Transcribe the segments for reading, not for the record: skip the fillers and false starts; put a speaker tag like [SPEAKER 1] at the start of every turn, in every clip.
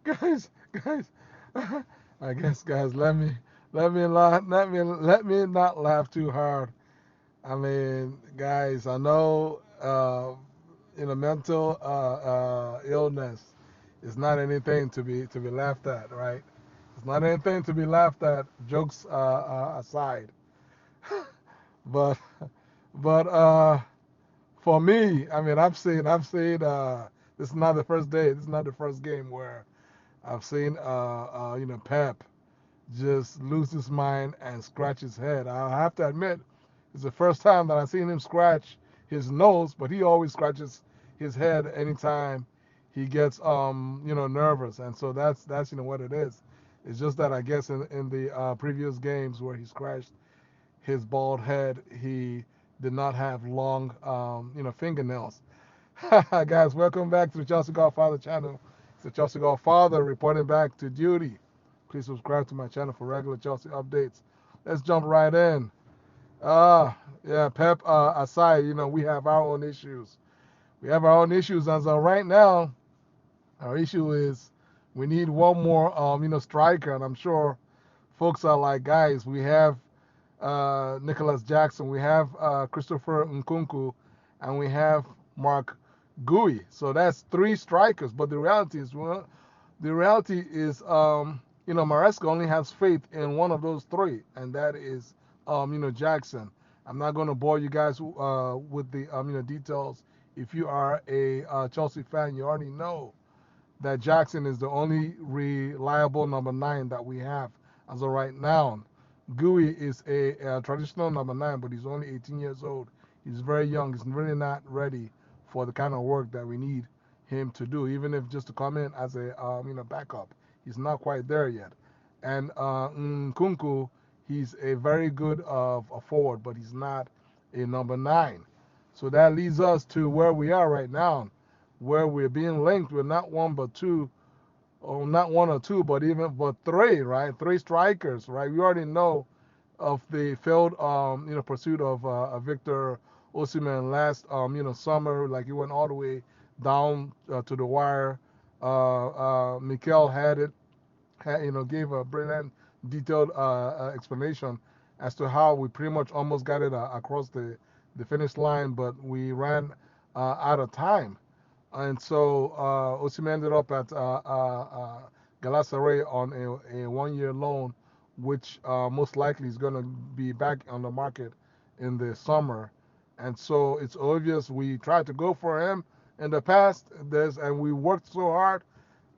[SPEAKER 1] guys. I guess, guys, let me not laugh too hard. I mean, guys, I know, mental illness is not anything to be laughed at, right? It's not anything to be laughed at. Jokes aside, but but for me, I mean, I've seen. This is not the first day. This is not the first game where I've seen Pep just lose his mind and scratch his head. I have to admit, it's the first time that I've seen him scratch his nose, but he always scratches his head anytime he gets nervous, and so that's what it is. It's just that I guess in the previous games where he scratched his bald head, he did not have long fingernails. Guys, welcome back to the Chelsea Godfather channel. It's the Chelsea Godfather reporting back to duty. Please subscribe to my channel for regular Chelsea updates. Let's jump right in. Yeah, Pep aside, we have our own issues. We have our own issues, and so right now, our issue is we need one more, striker, and I'm sure folks are like, guys, we have Nicholas Jackson, we have Christopher Nkunku, and we have Mark Gui. So that's three strikers. But the reality is, Maresca only has faith in one of those three, and that is, Jackson. I'm not going to bore you guys with the, details. If you are a Chelsea fan, you already know that Jackson is the only reliable number nine that we have as of right now. Gui is a traditional number nine, but he's only 18 years old. He's very young. He's really not ready for the kind of work that we need him to do, even if just to come in as a backup. He's not quite there yet. And Nkunku, he's a very good a forward, but he's not a number nine. So that leads us to where we are right now, where we're being linked with not one but two, or not one or two, but three, right? Three strikers, right? We already know of the failed pursuit of Victor Osimhen last summer. Like he went all the way down to the wire. Mikel gave a brilliant, detailed explanation as to how we pretty much almost got it across the finish line, but we ran out of time. And so Osimhen ended up at Galatasaray on a 1 year loan, which most likely is going to be back on the market in the summer. And so it's obvious we tried to go for him in the past. And we worked so hard.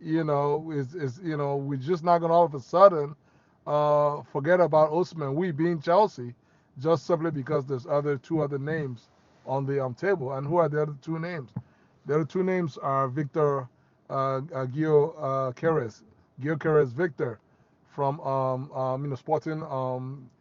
[SPEAKER 1] We're just not going to all of a sudden forget about Osimhen. We being Chelsea, just simply because there's two other names on the table. And who are the other two names? The other two names are Victor Gyokeres, Gyokeres Victor from Sporting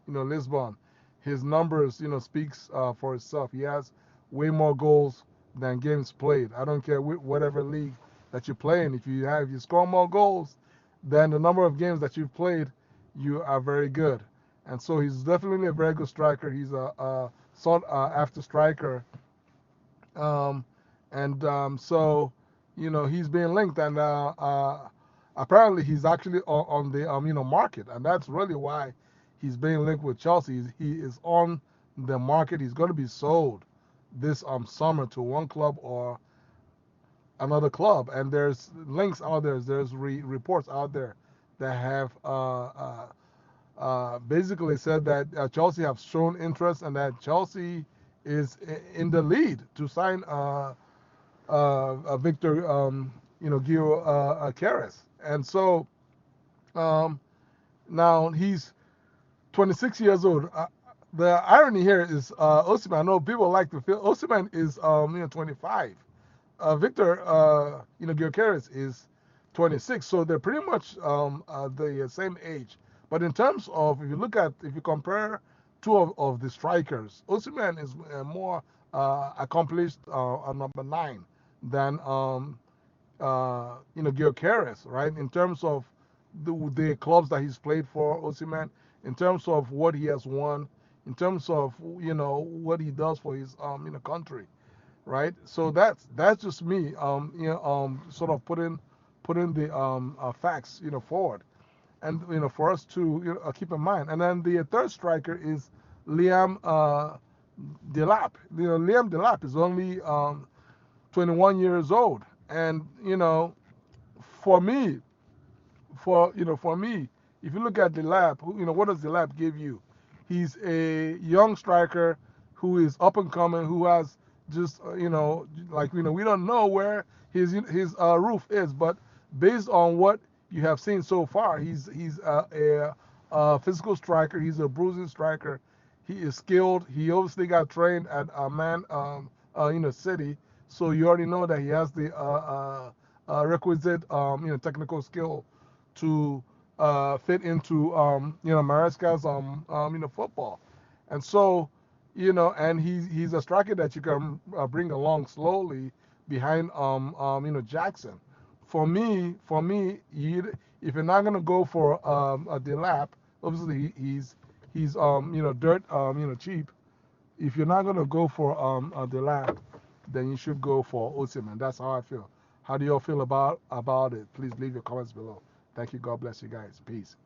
[SPEAKER 1] Lisbon. His numbers speaks for itself. He has way more goals than games played. I don't care whatever league that you play in. If you score more goals than the number of games that you've played, you are very good. And so he's definitely a very good striker. He's a sought after striker. Um, and so, he's being linked, and apparently he's actually on the market, and that's really why he's being linked with Chelsea. He is on the market. He's going to be sold this summer to one club or another club, and there's links out there. There's reports out there that have basically said that Chelsea have shown interest and that Chelsea is in the lead to sign Victor, Gil Keres. And so um, now he's 26 years old. The irony here is Osimhen. I know people like to feel Osimhen is 25. Victor, Gyokeres is 26. So they're pretty much the same age. But in terms of, if you compare two of the strikers, Osimhen is more accomplished on number nine than Gyokeres, right? In terms of the clubs that he's played for, Osimhen, in terms of what he has won, in terms of what he does for his country, right? So that's just me, sort of putting the facts, forward, and for us to keep in mind. And then the third striker is Liam Delap. Liam Delap is only 21 years old, and for me, for me, if you look at the lab, what does the lab give you? He's a young striker who is up and coming, who has just like we don't know where his roof is, but based on what you have seen so far, he's a physical striker. He's a bruising striker. He is skilled. He obviously got trained at Man City, so you already know that he has the requisite technical skill to fit into Maresca's football, and so and he's a striker that you can bring along slowly behind Jackson. For me, if you're not gonna go for a Delap, obviously he's dirt cheap. If you're not gonna go for a Delap, then you should go for Osimhen. That's how I feel. How do y'all feel about it? Please leave your comments below. Thank you. God bless you guys. Peace.